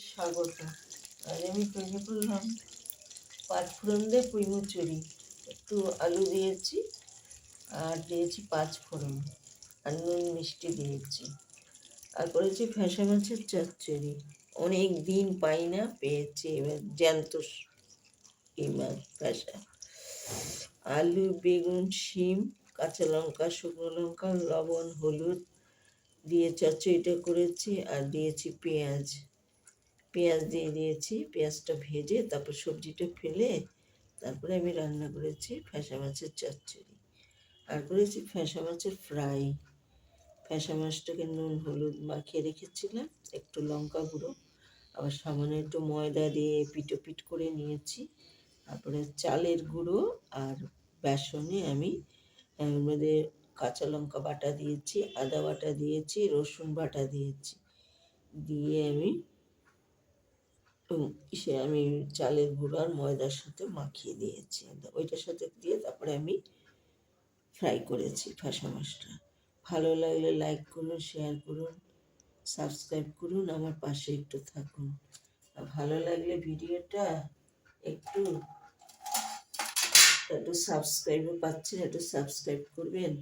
স্বাগত। আজ আমি তৈরি করলাম পাঁচফোড়ন দিয়ে পুঁই মুচুরি। একটু আলু দিয়েছি আর দিয়েছি পাঁচফোড়ন আর নুন মিষ্টি দিয়েছি আর করেছি ফ্যাসা মাছের চচ্চড়ি। অনেক দিন পাই না, পেয়েছি এবার জ্যান্ত এই মাছ ফ্যাসা। আলু, বেগুন, শিম, কাঁচা লঙ্কা, শুকনো লঙ্কা, লবণ, হলুদ দিয়ে চচ্চড়িটা করেছি আর দিয়েছি পেঁয়াজ দিয়ে দিয়েছি। পেঁয়াজটা ভেজে তারপর সবজিটা ফেলে তারপরে আমি রান্না করেছি ফ্যাসা মাছের চচ্চড়ি আর করেছি ফ্যাসা মাছের ফ্রাই। ফ্যাসা মাছটাকে নুন হলুদ মাখিয়ে রেখেছিলাম, একটু লঙ্কা গুঁড়ো আবার সামান্য একটু ময়দা দিয়ে পিট করে নিয়েছি। তারপরে চালের গুঁড়ো আর বেসনে আমি এর মধ্যে কাঁচা লঙ্কা বাটা দিয়েছি, আদা বাটা দিয়েছি, রসুন বাটা দিয়েছি, দিয়ে আমি চালের গুঁড়ো আর ময়দার সাথে মাখিয়ে দিয়েছি। ওইটার সাথে দিয়ে তারপরে আমি ফ্রাই করেছি ফ্যাসা মাছটা। ভালো লাগলে লাইক করুন, শেয়ার করুন, সাবস্ক্রাইব করুন, আমার পাশে একটু থাকুন। আর ভালো লাগলে ভিডিওটা একটু সাবস্ক্রাইবও পাচ্ছেন, একটু সাবস্ক্রাইব করবেন।